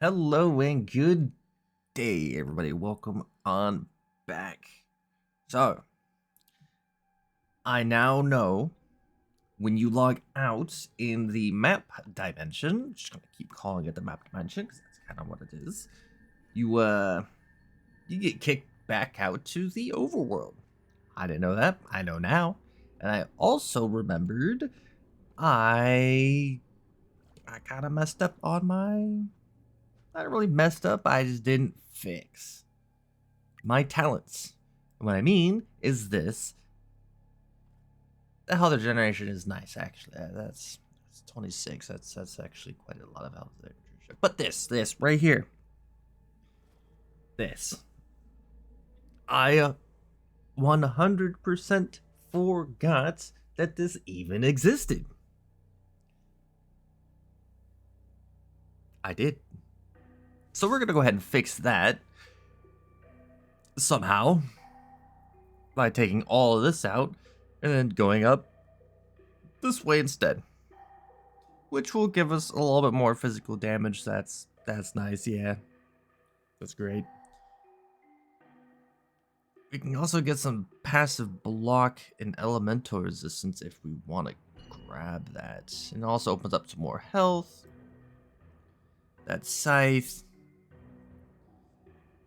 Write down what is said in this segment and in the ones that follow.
Hello and good day, everybody. Welcome on back. So, I now know when you log out in the map dimension, just gonna keep calling it the map dimension because that's kind of what it is. You get kicked back out to the overworld. I didn't know that. I know now, and I also remembered I kind of messed up on my. Not really messed up. I just didn't fix my talents. And what I mean is this. The health regeneration is nice, actually. That's 26. That's actually quite a lot of health regeneration. But this right here. This. I 100% forgot that this even existed. I did. So we're going to go ahead and fix that somehow by taking all of this out and then going up this way instead, which will give us a little bit more physical damage. That's nice. Yeah, that's great. We can also get some passive block and elemental resistance if we want to grab that. And it also opens up some more health. That's scythe.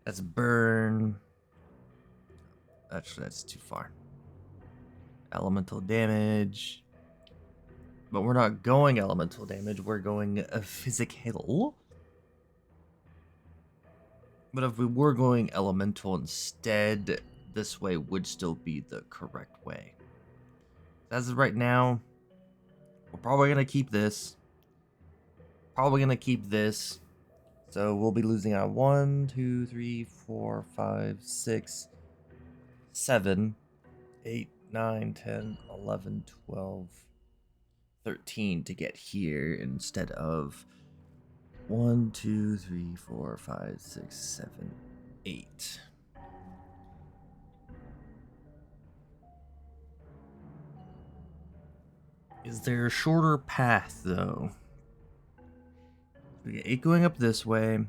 That's burn. Actually, that's too far. Elemental damage. But we're not going elemental damage, we're going physical. But if we were going elemental instead, this way would still be the correct way. As of right now, we're probably going to keep this. So we'll be losing out 1, 2, 3, 4, 5, 6, 7, 8, 9, 10, 11, 12, 13 to get here instead of 1, 2, 3, 4, 5, 6, 7, 8. Is there a shorter path though? We get 8 going up this way.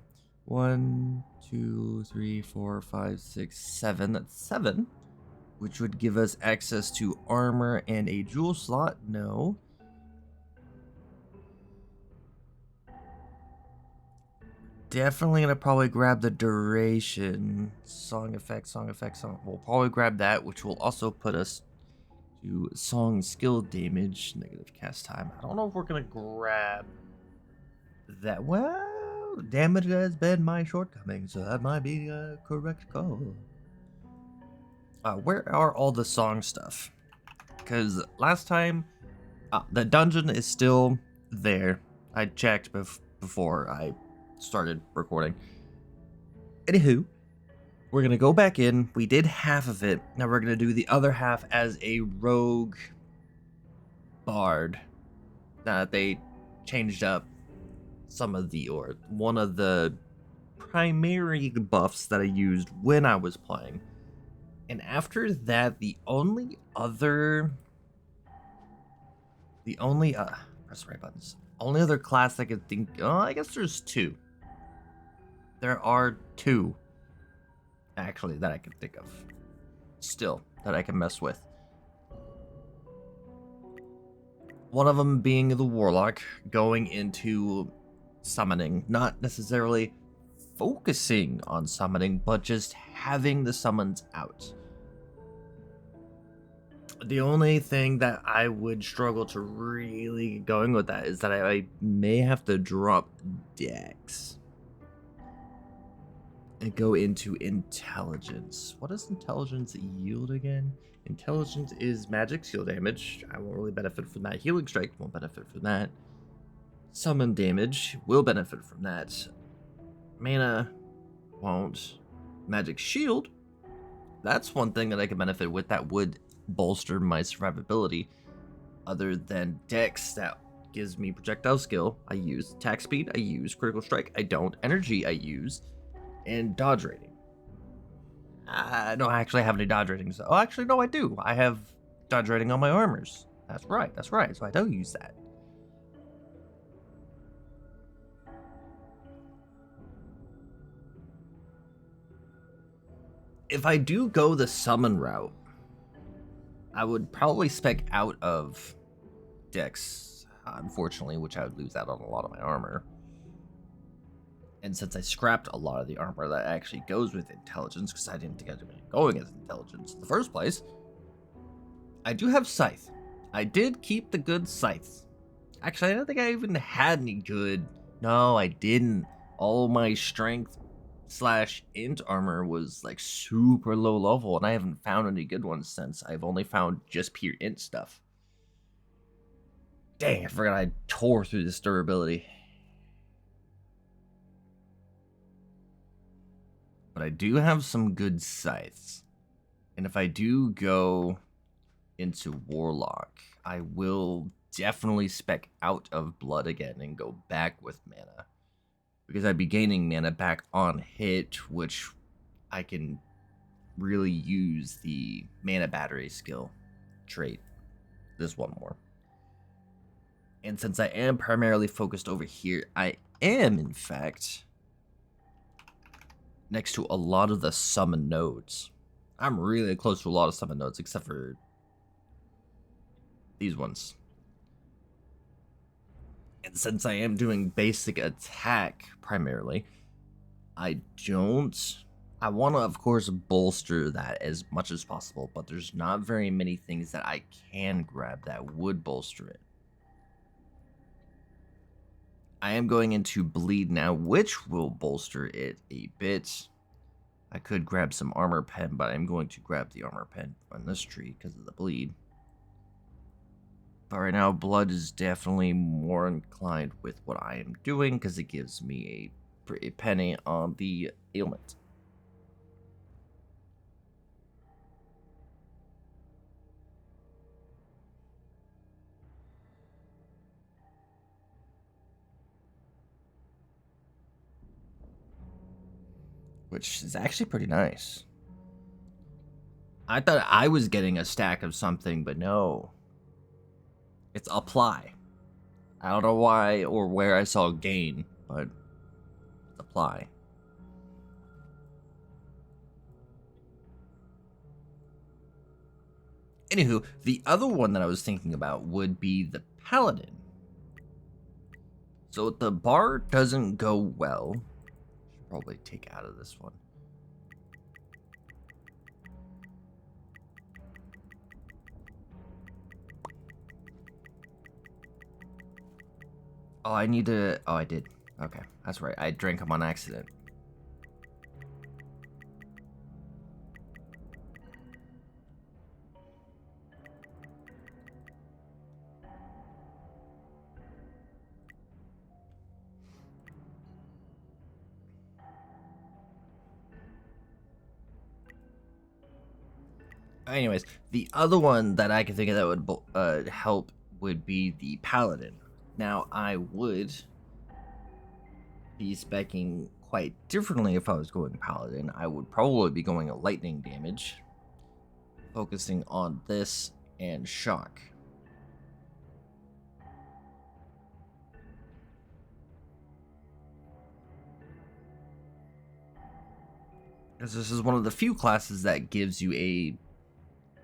1, 2, 3, 4, 5, 6, 7. That's 7. Which would give us access to armor and a jewel slot. No. Definitely gonna probably grab the duration. Song effect. We'll probably grab that, which will also put us to song skill damage, negative cast time. I don't know if we're gonna grab that. Well, damage has been my shortcoming, so that might be a correct call. Where are all the song stuff? Because last time, the dungeon is still there. I checked before I started recording. Anywho, we're going to go back in. We did half of it. Now we're going to do the other half as a rogue bard. Now that they changed up one of the primary buffs that I used when I was playing. And after that, the only other press the right buttons. Only other class I could think, I guess there's 2. There are 2 actually that I can think of still that I can mess with. One of them being the warlock, going into summoning, not necessarily focusing on summoning, but just having the summons out. The only thing that I would struggle to really get going with that is that I may have to drop Dex and go into intelligence. What does intelligence yield again? Intelligence is magic skill damage. I won't really benefit from that. Healing strike won't benefit from that. Summon damage will benefit from that. Mana won't. Magic shield, that's one thing that I can benefit with that would bolster my survivability. Other than Dex, that gives me projectile skill, I use. Attack speed, I use. Critical strike, I don't. Energy, I use. And dodge rating. I don't actually have any dodge ratings. Oh, actually, no, I do. I have dodge rating on my armors. That's right. So I do use that. If I do go the summon route, I would probably spec out of Dex, unfortunately, which I would lose out on a lot of my armor. And since I scrapped a lot of the armor that actually goes with intelligence, because I didn't think I was going as intelligence in the first place, I do have Scythe. I did keep the good Scythes. Actually, I don't think I even had any good. No, I didn't. All my strength / int armor was like super low level, and I haven't found any good ones since. I've only found just pure int stuff. Dang, I forgot I tore through this durability. But I do have some good scythes. And if I do go into Warlock, I will definitely spec out of Blood again and go back with mana. Because I'd be gaining mana back on hit, which I can really use the mana battery skill trait. This one more. And since I am primarily focused over here, I am, in fact, next to a lot of the summon nodes. I'm really close to a lot of summon nodes, except for these ones. And since I am doing basic attack primarily, I want to, of course, bolster that as much as possible, but there's not very many things that I can grab that would bolster it. I am going into Bleed now, which will bolster it a bit. I could grab some Armor Pen, but I'm going to grab the Armor Pen on this tree because of the Bleed. But right now, Blood is definitely more inclined with what I am doing because it gives me a penny on the ailment. Which is actually pretty nice. I thought I was getting a stack of something, but no. It's apply. I don't know why or where I saw gain, but it's apply. Anywho, the other one that I was thinking about would be the Paladin. So the bar doesn't go well. Should probably take out of this one. Oh, I need to... Oh, I did. Okay, that's right. I drank them on accident. Anyways, the other one that I can think of that would help would be the Paladin. Now, I would be speccing quite differently if I was going Paladin. I would probably be going a lightning damage, focusing on this and shock. Because this is one of the few classes that gives you a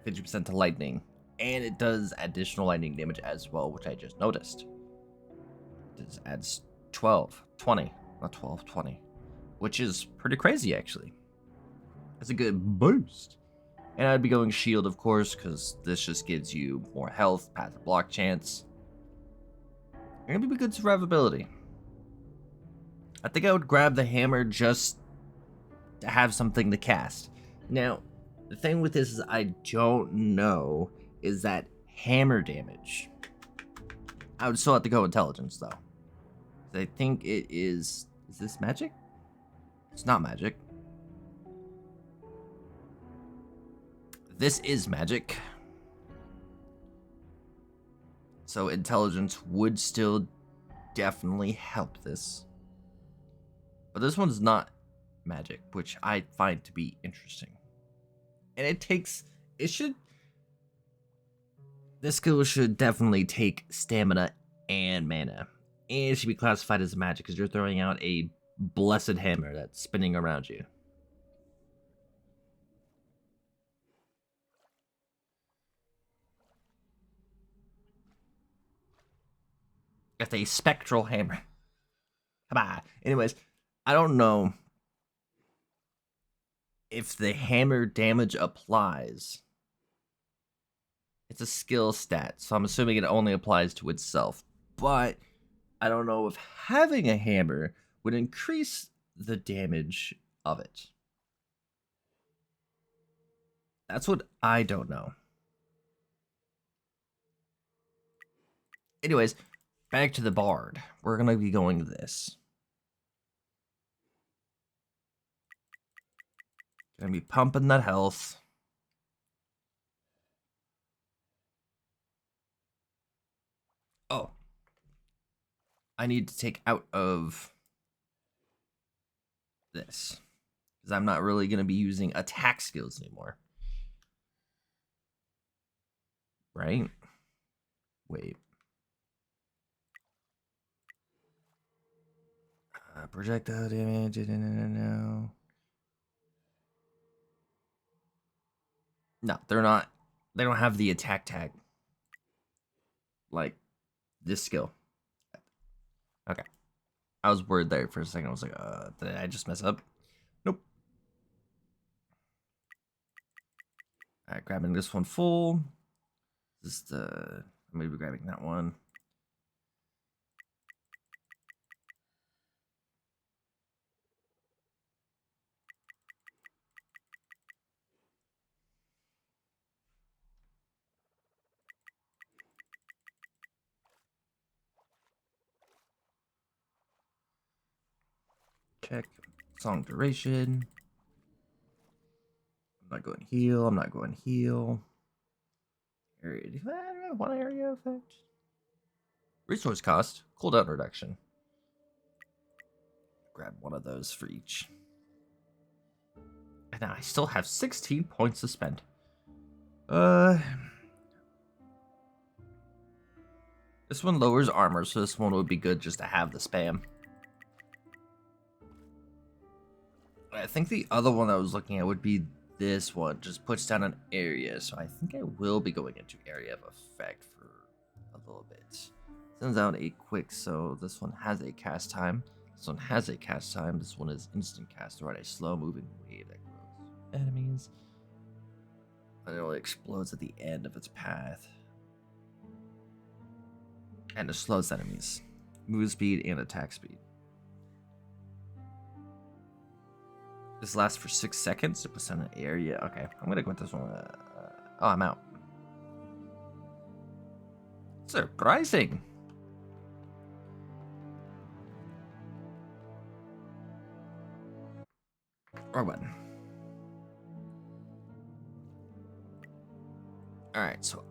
50% to lightning, and it does additional lightning damage as well, which I just noticed. It adds 12, 20, not 12, 20, which is pretty crazy actually. That's a good boost. And I'd be going shield, of course, because this just gives you more health, path of block chance, and it'd be good survivability. I think I would grab the hammer just to have something to cast. Now, the thing with this is I don't know is that hammer damage. I would still have to go intelligence though. I think it is this magic? It's not magic. This is magic. So intelligence would still definitely help this. But this one's not magic, which I find to be interesting. And this skill should definitely take stamina and mana. And it should be classified as magic because you're throwing out a blessed hammer that's spinning around you. It's a spectral hammer. Come on. Anyways, I don't know if the hammer damage applies. It's a skill stat, so I'm assuming it only applies to itself. But I don't know if having a hammer would increase the damage of it. That's what I don't know. Anyways, back to the bard. We're going to be going this. Gonna be pumping that health. Oh. I need to take out of this. Because I'm not really going to be using attack skills anymore. Right? Wait. Projectile damage. No. No, they're not. They don't have the attack tag. Like this skill. Okay. I was worried there for a second. I was like, did I just mess up? Nope. Alright, grabbing this one full. Just I'm gonna be grabbing that one. Check. Song duration. I'm not going heal. I'm not going heal. Area. One area effect. Resource cost. Cooldown reduction. Grab one of those for each. And I still have 16 points to spend. This one lowers armor, so this one would be good just to have the spam. I think the other one I was looking at would be this one. Just puts down an area, so I think I will be going into area of effect for a little bit. Sends out a quick, so this one has a cast time. This one has a cast time. This one is instant cast, right? A slow moving wave that grows enemies. And it only explodes at the end of its path. And it slows enemies. Move speed and attack speed. This lasts for 6 seconds. It puts down an area. Okay, I'm gonna go with this one. Oh, I'm out. Surprising. Wrong button. Alright, so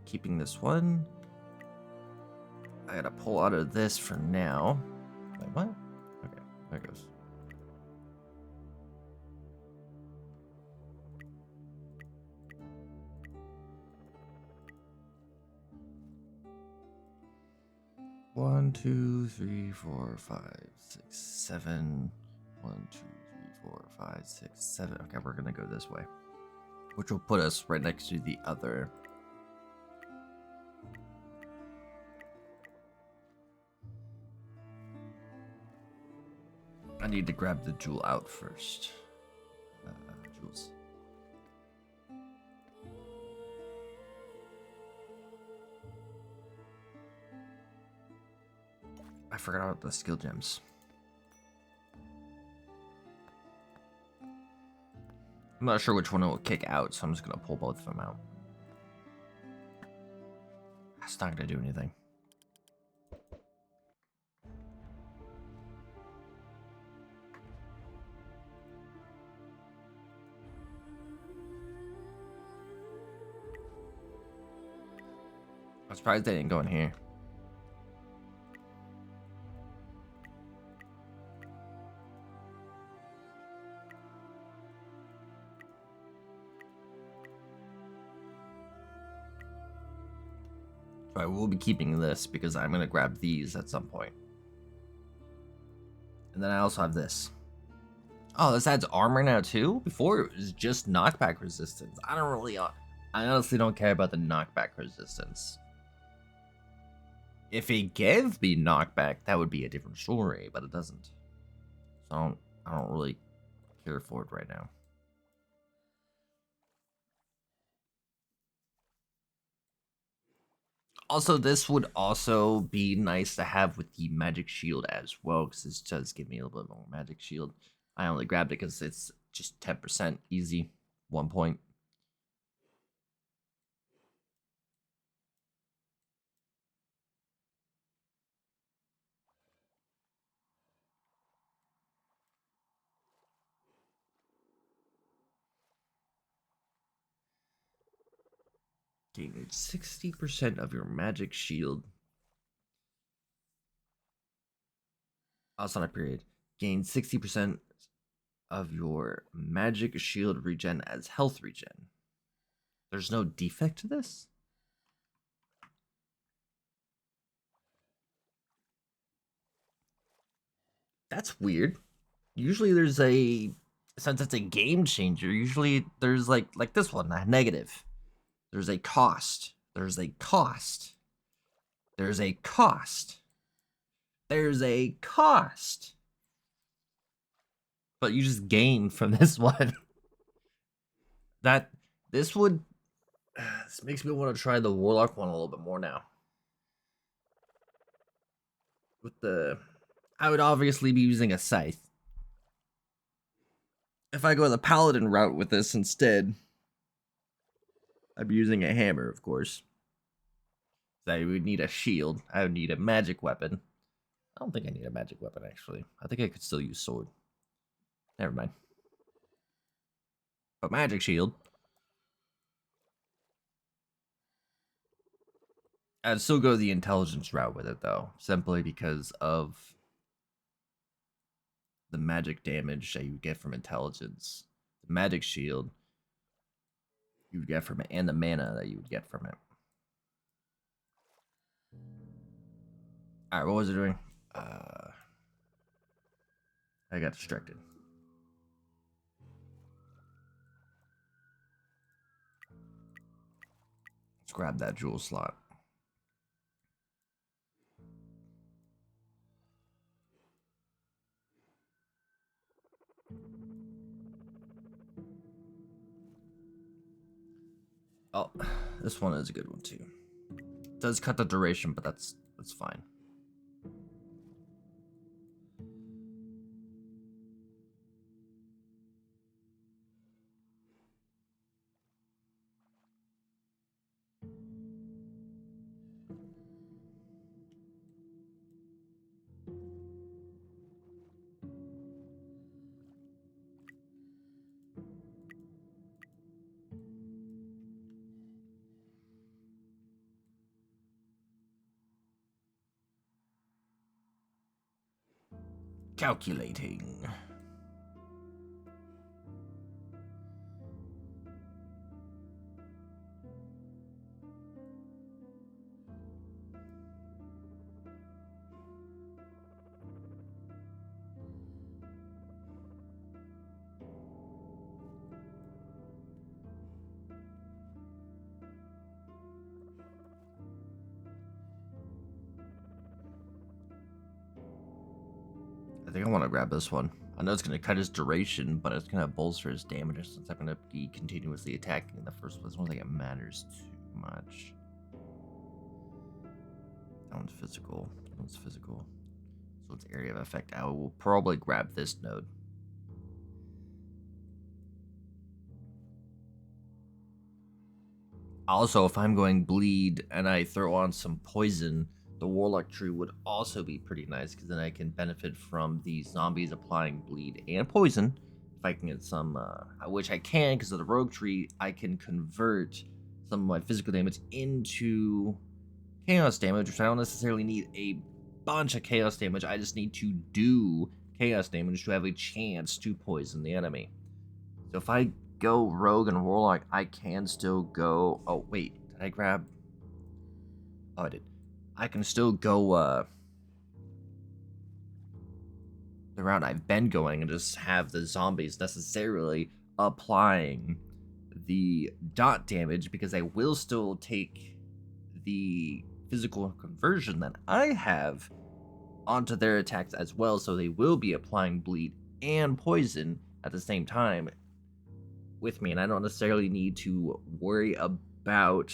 keeping this one. I gotta pull out of this for now. Wait, what? Okay, there it goes. One, 2, 3, 4, 5, 6, 7. 1, 2, 3, 4, 5, 6, 7. Okay, we're gonna go this way, which will put us right next to the other. I need to grab the jewel out first. Jewels. I forgot about the skill gems. I'm not sure which one it will kick out, so I'm just gonna pull both of them out. That's not gonna do anything. I'm surprised they didn't go in here. I will be keeping this because I'm going to grab these at some point. And then I also have this. Oh, this adds armor now too? Before it was just knockback resistance. I honestly don't care about the knockback resistance. If it gave me knockback, that would be a different story, but it doesn't. So I don't really care for it right now. Also, this would also be nice to have with the magic shield as well, because this does give me a little bit more magic shield. I only grabbed it because it's just 10% easy, 1 point. Gain 60% of your magic shield. Outside of period. Gain 60% of your magic shield regen as health regen. There's no defect to this? That's weird. Usually there's a, since it's a game changer, usually there's like this one, a negative. There's a cost. There's a cost. There's a cost. There's a cost. But you just gain from this one. That this would this makes me want to try the warlock one a little bit more now. With the I would obviously be using a scythe. If I go the paladin route with this instead, I'd be using a hammer, of course. I would need a shield. I would need a magic weapon. I don't think I need a magic weapon, actually. I think I could still use sword. Never mind. But magic shield. I'd still go the intelligence route with it, though. Simply because of the magic damage that you get from intelligence. The magic shield you would get from it, and the mana that you would get from it. Alright, what was it doing? I got distracted. Let's grab that jewel slot. Oh, this one is a good one too. It does cut the duration, but that's fine. Calculating. I think I want to grab this one. I know it's going to cut his duration, but it's going to bolster his damage since I'm going to be continuously attacking in the first place. I don't think it matters too much. That one's physical. That one's physical. So it's area of effect. I will probably grab this node. Also, if I'm going bleed and I throw on some poison, the Warlock tree would also be pretty nice because then I can benefit from the zombies applying bleed and poison. If I can get some, which I can because of the Rogue tree, I can convert some of my physical damage into chaos damage, which I don't necessarily need a bunch of chaos damage. I just need to do chaos damage to have a chance to poison the enemy. So if I go Rogue and Warlock, I can still go... Oh, wait. Did I grab... Oh, I did. I can still go the route I've been going and just have the zombies necessarily applying the dot damage because I will still take the physical conversion that I have onto their attacks as well, so they will be applying bleed and poison at the same time with me, and I don't necessarily need to worry about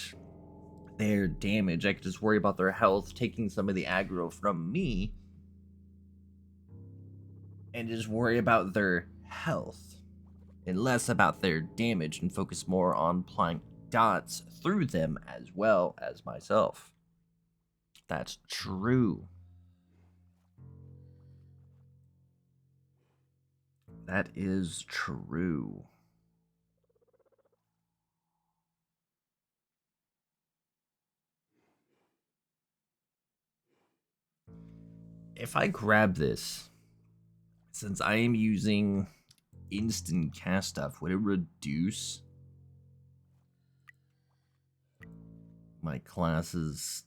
their damage. I could just worry about their health, taking some of the aggro from me, and just worry about their health and less about their damage, and focus more on applying dots through them as well as myself. That's true. That is true. If I grab this, since I am using instant cast stuff, would it reduce my class's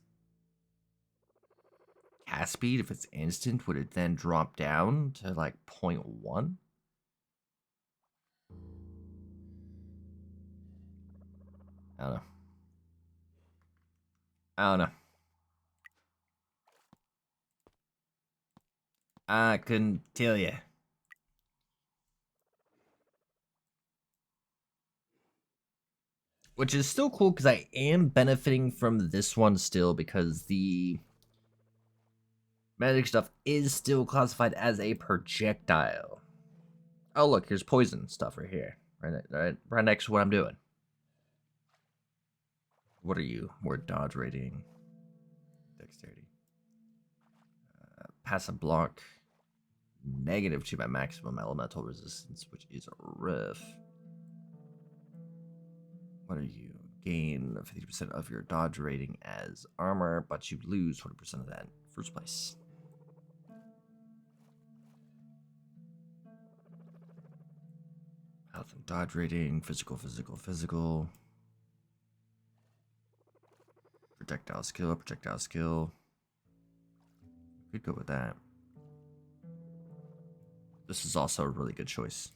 cast speed? If it's instant, would it then drop down to like 0.1? I don't know. I don't know. I couldn't tell you. Which is still cool because I am benefiting from this one still, because the magic stuff is still classified as a projectile. Oh, look, here's poison stuff right here. Right next to what I'm doing. What are you? More dodge rating. Dexterity. Passive block. -2 by maximum elemental resistance, which is rough. What are you? Gain 50% of your dodge rating as armor, but you lose 20% of that in first place. Health and dodge rating, physical. Projectile skill. Could go with that. This is also a really good choice.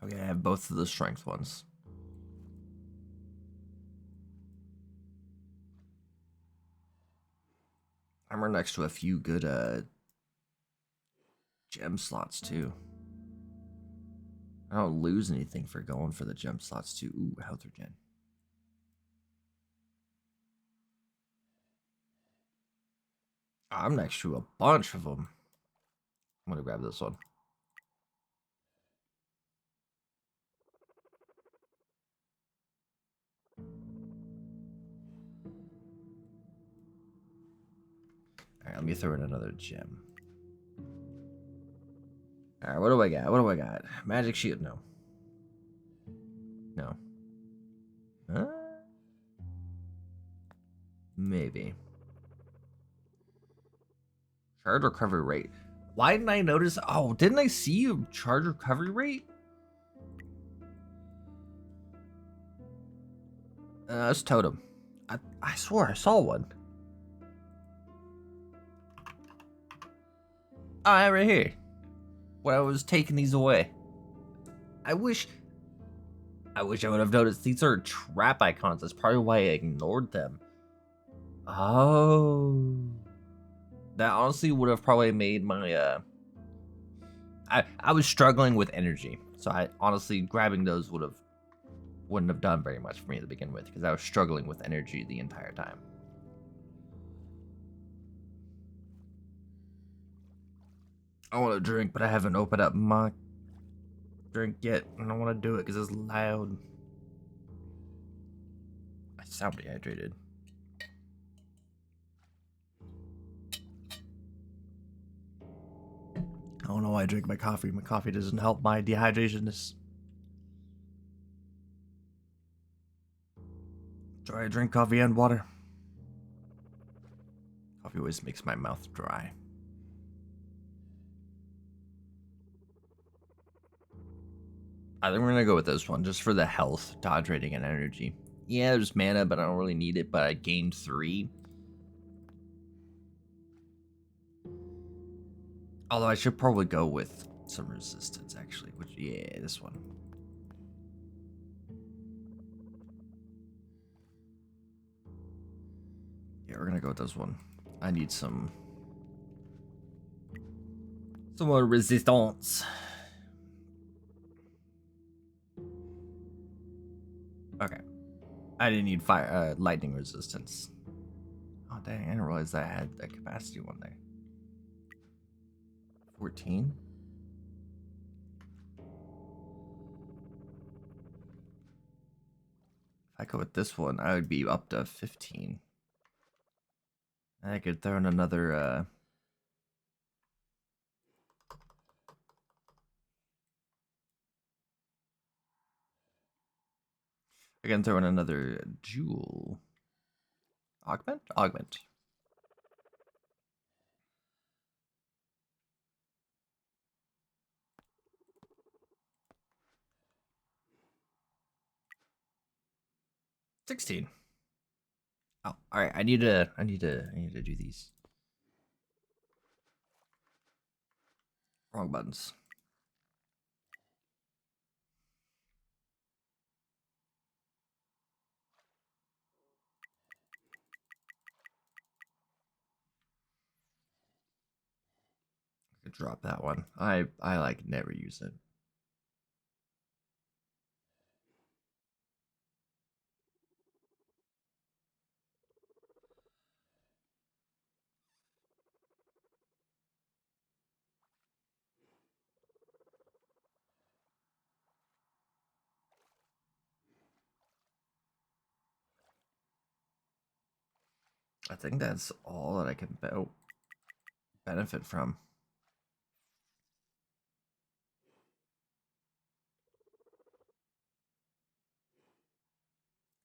Okay, I have both of the strength ones. I'm right next to a few good gem slots too. I don't lose anything for going for the gem slots too. Ooh, health regen. I'm next to a bunch of them. I'm gonna grab this one. Alright, let me throw in another gem. Alright, what do I got? Magic shield, no. No. Huh? Maybe. Charge recovery rate. Why didn't I notice? Oh, didn't I see a charge recovery rate? That's totem. I swore I saw one. Oh, yeah, right here. When I was taking these away. I wish I would have noticed. These are trap icons. That's probably why I ignored them. Oh. That honestly would have probably made my I was struggling with energy. So I honestly grabbing those wouldn't have done very much for me to begin with, because I was struggling with energy the entire time. I want to drink, but I haven't opened up my drink yet. I don't want to do it because it's loud. I sound dehydrated. I don't know why I drink my coffee. My coffee doesn't help my dehydration. Try to drink coffee and water. Coffee always makes my mouth dry. I think we're gonna go with this one just for the health, dodge rating, and energy. Yeah, there's mana, but I don't really need it, but I gained 3. Although I should probably go with some resistance, actually. Which, yeah, this one. Yeah, we're gonna go with this one. I need some more resistance. Okay. I didn't need lightning resistance. Oh dang, I didn't realize I had that capacity one day. 14. If I go with this one, I would be up to 15. I could throw in another I can throw in another jewel. Augment? Augment. $16. Oh, alright, I need to do these. Wrong buttons. I could drop that one. I like never use it. I think that's all that I can benefit from.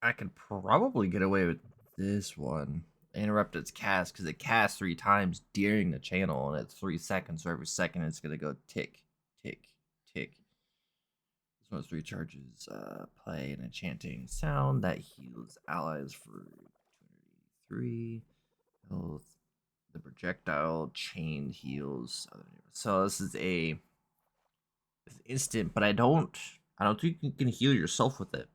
I could probably get away with this one. Interrupt its cast because it casts 3 times during the channel and it's 3 seconds. So every second it's gonna go tick, tick, tick. This one has 3 charges. Play an enchanting sound that heals allies for 203 health. The projectile chain heals. So this is it's instant, but I don't think you can heal yourself with it.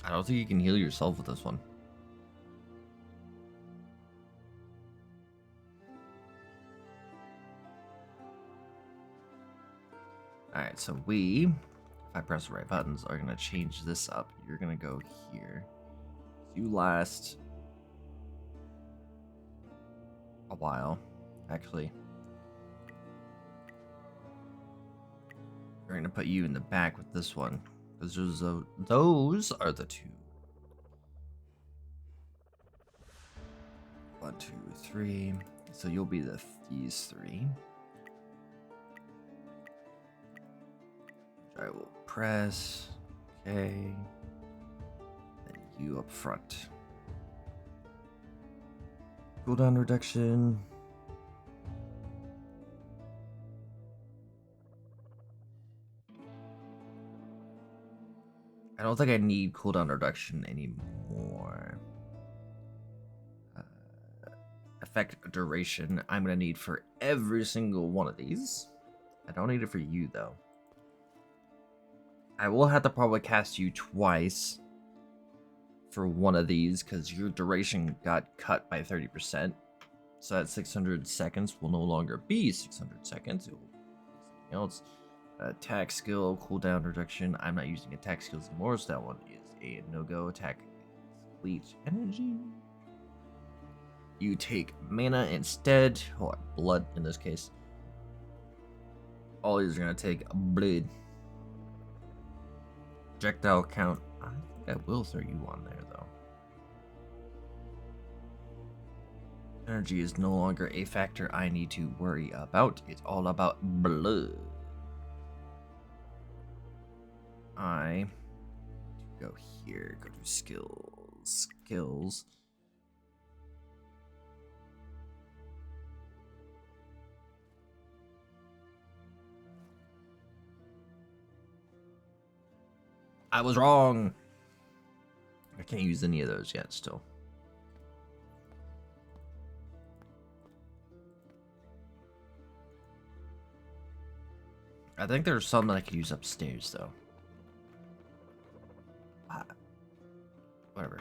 I don't think you can heal yourself with this one. Alright, so if I press the right buttons, are going to change this up. You're going to go here. So you last a while, actually. We're going to put you in the back with this one. Because those are the 2. 1, 2, 3. So you'll be these 3. I will press. Okay. Then you up front. Cooldown reduction. I don't think I need cooldown reduction anymore. Effect duration, I'm going to need for every single one of these. I don't need it for you, though. I will have to probably cast you twice for one of these, because your duration got cut by 30%. So that 600 seconds will no longer be 600 seconds. It will be something else. Attack skill, cooldown reduction. I'm not using attack skills anymore, so that one is a no-go. Attack bleach energy. You take mana instead, or blood in this case. All these are going to take blood. Projectile count. I think I will throw you on there, though. Energy is no longer a factor I need to worry about. It's all about blood. I go here, go to skills. I was wrong. I can't use any of those yet still. I think there's some that I could use upstairs though. Whatever.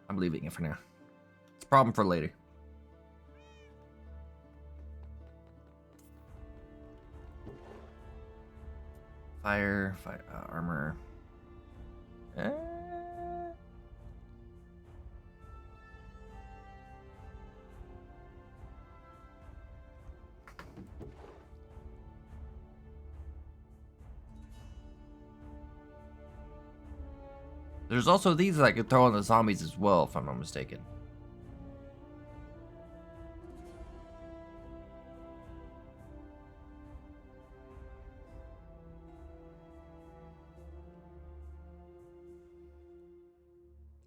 I'm leaving it for now. It's a problem for later. Fire, armor. There's also these that I could throw on the zombies as well, if I'm not mistaken.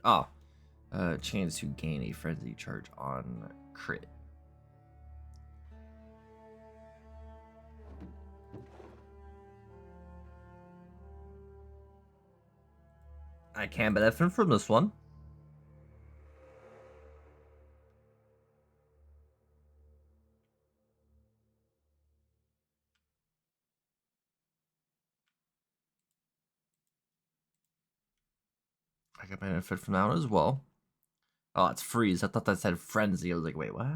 Oh, chance to gain a frenzy charge on crit. I can benefit from this one. I can benefit from that one as well. Oh, it's freeze. I thought that said frenzy. I was like, wait, what?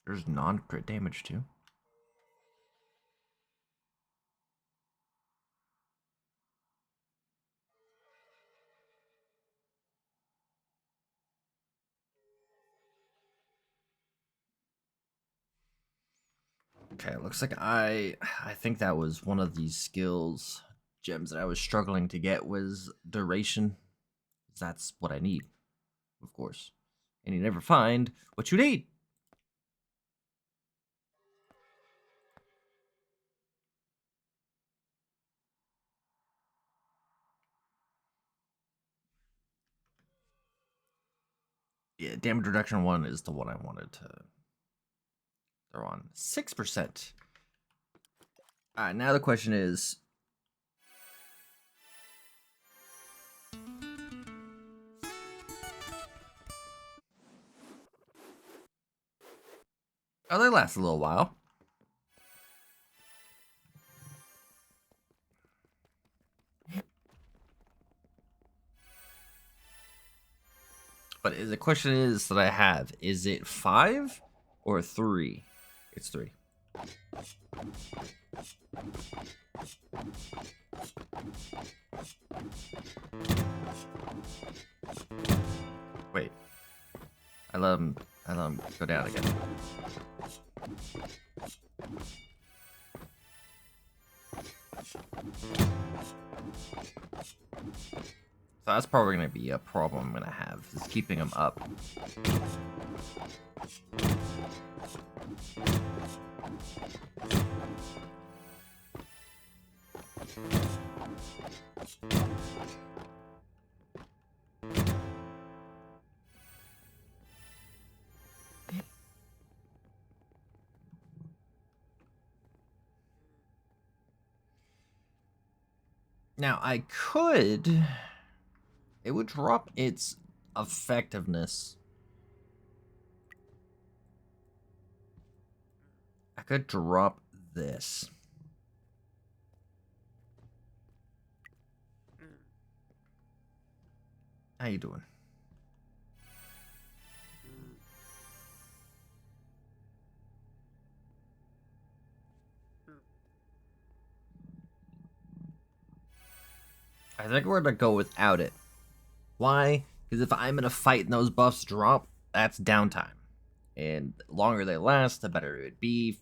There's non-crit damage too. Okay, looks like I think that was one of these skills gems that I was struggling to get was duration. That's what I need, of course. And you never find what you need. Yeah, damage reduction 1 is the one I wanted to throw on. 6%. Alright, now the question is, oh, they last a little while. But the question is that I have, is it 5 or 3? It's 3. Wait. I let him go down again. So that's probably going to be a problem I'm going to have, is keeping him up. Now, I could... It would drop its effectiveness. I could drop this. How you doing? I think we're gonna go without it. Why? Because if I'm in a fight and those buffs drop, that's downtime. And the longer they last, the better it would be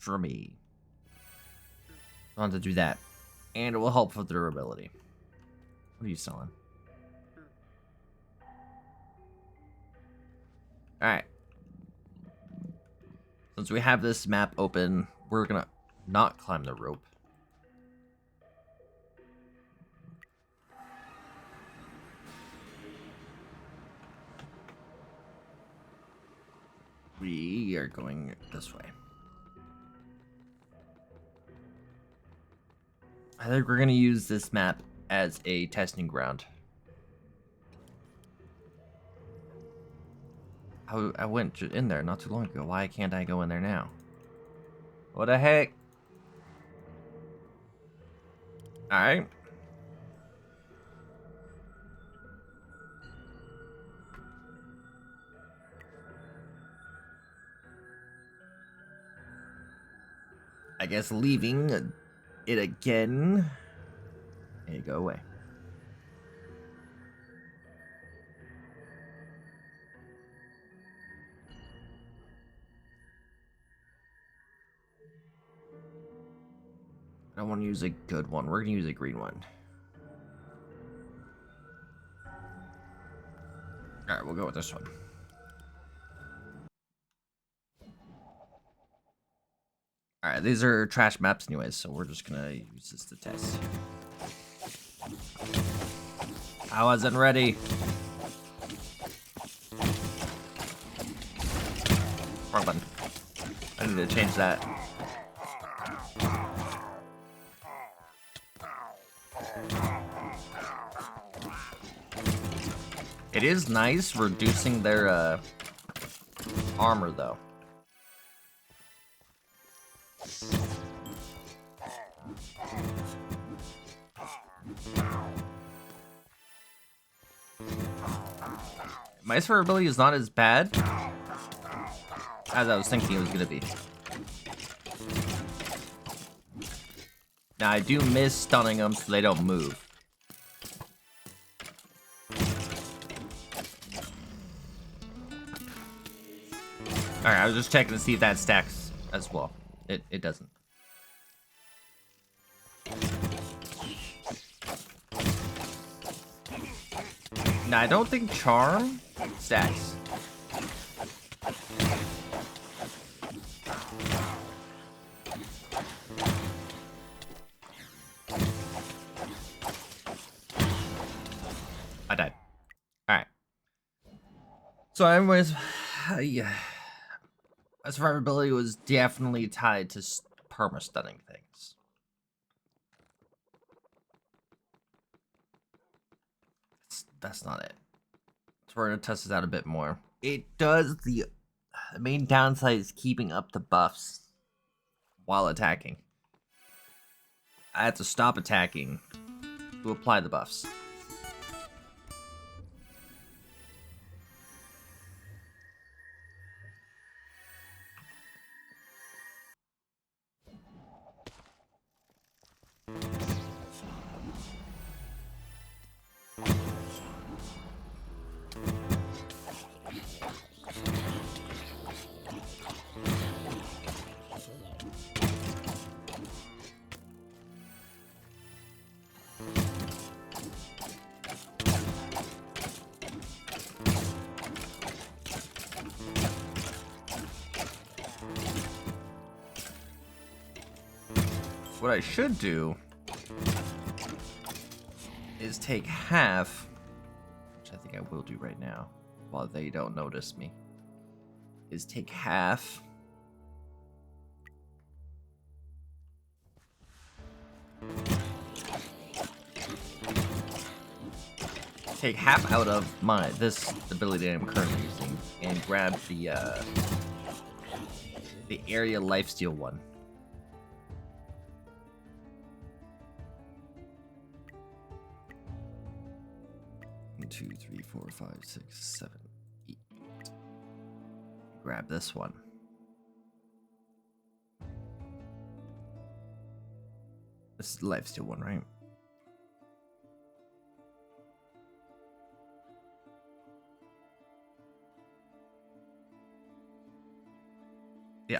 for me. I want to do that. And it will help for durability. What are you selling? Alright. Since we have this map open, we're gonna not climb the rope. We are going this way. I think we're going to use this map as a testing ground. I went in there not too long ago. Why can't I go in there now? What the heck? Alright. I guess leaving it again. Hey, go away. I don't want to use a good one. We're going to use a green one. Alright, we'll go with this one. Alright, these are trash maps anyways, so we're just going to use this to test. I wasn't ready. Wrong button. I need to change that. It is nice reducing their armor though. My survivability is not as bad as I was thinking it was gonna be. Now I do miss stunning them so they don't move. Alright, I was just checking to see if that stacks as well. It doesn't. Now I don't think charm stacks. I died. Alright. So anyways, yeah. My survivability was definitely tied to perma-stunning things. That's not it. So we're gonna test this out a bit more. It does the main downside is keeping up the buffs while attacking. I had to stop attacking to apply the buffs. What I should do is take half, which I think I will do right now, while they don't notice me, is take half out of this ability I'm currently using and grab the area lifesteal one. 2, 3, 4, 5, 6, 7, 8. Grab this one. This is the lifesteal one, right? Yeah.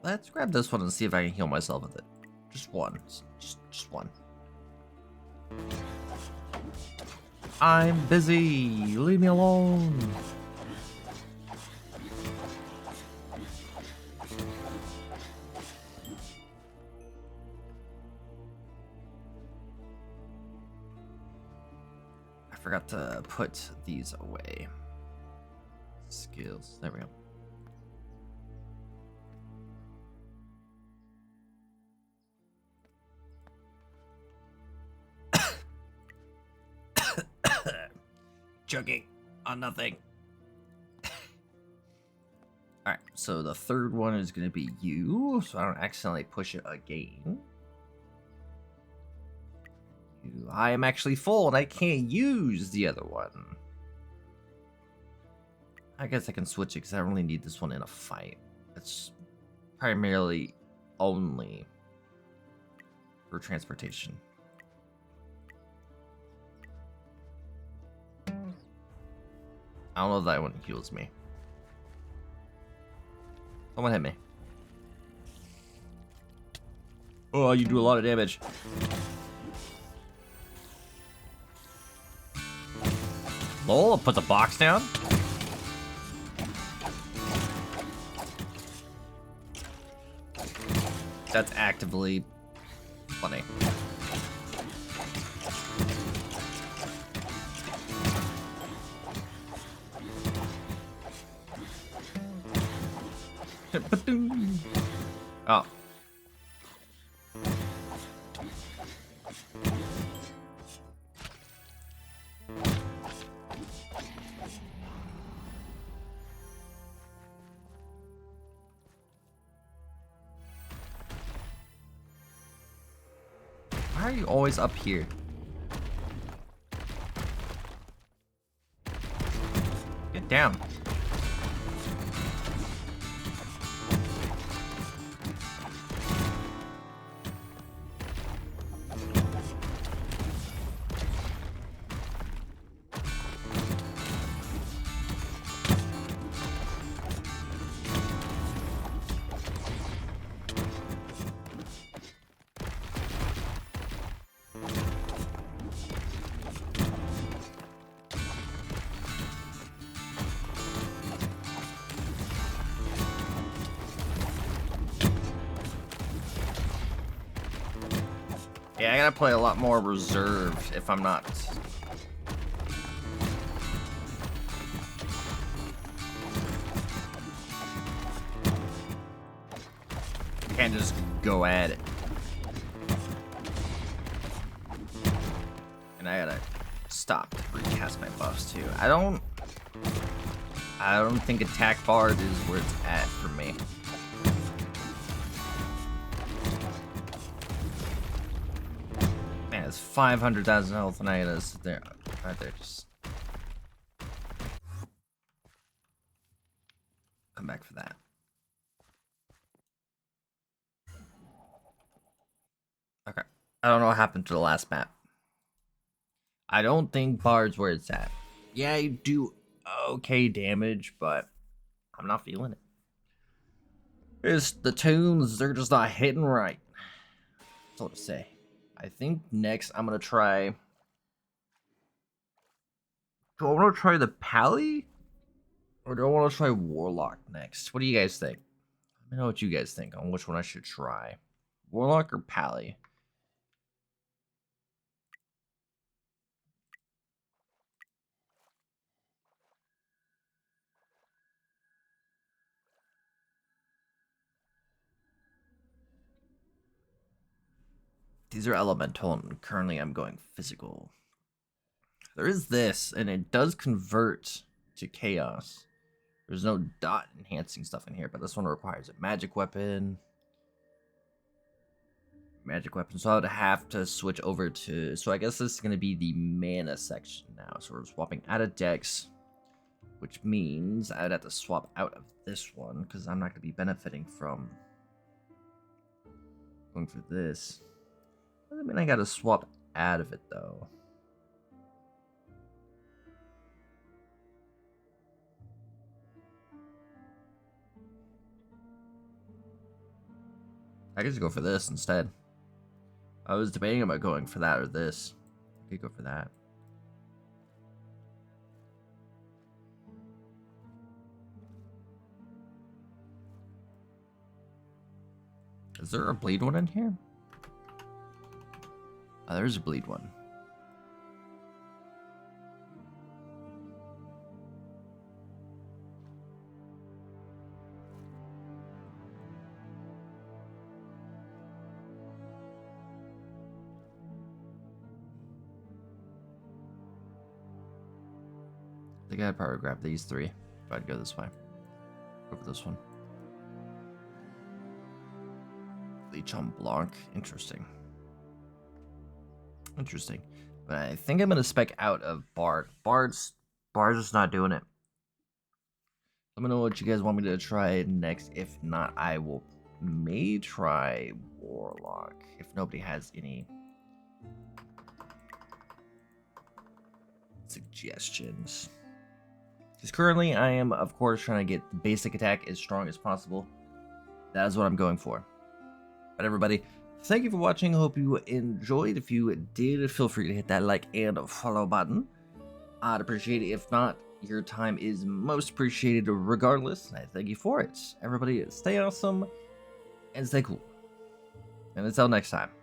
Let's grab this one and see if I can heal myself with it. Just one. Just one. I'm busy. Leave me alone. forgot to put these away. Skills. There we go. Choking on nothing. Alright, so the third one is going to be you, so I don't accidentally push it again. I am actually full and I can't use the other one. I guess I can switch it because I don't really need this one in a fight. It's primarily only for transportation. I don't know if that one heals me. Someone hit me. Oh, you do a lot of damage. Lol, put the box down. That's actively funny. Oh. Why are you always up here? Get down. Yeah, I gotta play a lot more reserved if I'm not. Can't just go at it. And I gotta stop to recast my buffs too. I don't think attack bard is where it's at for me. Man, it's 500,000 health and I gotta sit there right there. Just come back for that. Okay. I don't know what happened to the last map. I don't think bard's where it's at. Yeah, you do okay damage, but I'm not feeling it. It's the tunes, they're just not hitting right. That's all to say. I think next I'm gonna try. Do I want to try the Pally? Or do I want to try Warlock next? What do you guys think? Let me know what you guys think on which one I should try. Warlock or Pally? These are elemental, and currently I'm going physical. There is this, and it does convert to chaos. There's no dot enhancing stuff in here, but this one requires a magic weapon. So I would have to switch over to. So I guess this is going to be the mana section now. So we're swapping out of Dex, which means I'd have to swap out of this one because I'm not going to be benefiting from going for this. Doesn't mean I got to swap out of it though. I could just go for this instead. I was debating about going for that or this. I could go for that. Is there a bleed one in here? Oh, there's a bleed one. think I'd probably grab these three if I'd go this way. Over this one. Leech on Blanc. Interesting. Interesting. But I think I'm going to spec out of Bard. Bard's just not doing it. Let me know what you guys want me to try next. If not, I may try Warlock. If nobody has any suggestions. Because currently I am, of course, trying to get the basic attack as strong as possible. That is what I'm going for. But everybody, thank you for watching. I hope you enjoyed. If you did, feel free to hit that like and follow button. I'd appreciate it. If not, your time is most appreciated regardless. I thank you for it. Everybody, stay awesome and stay cool. And until next time.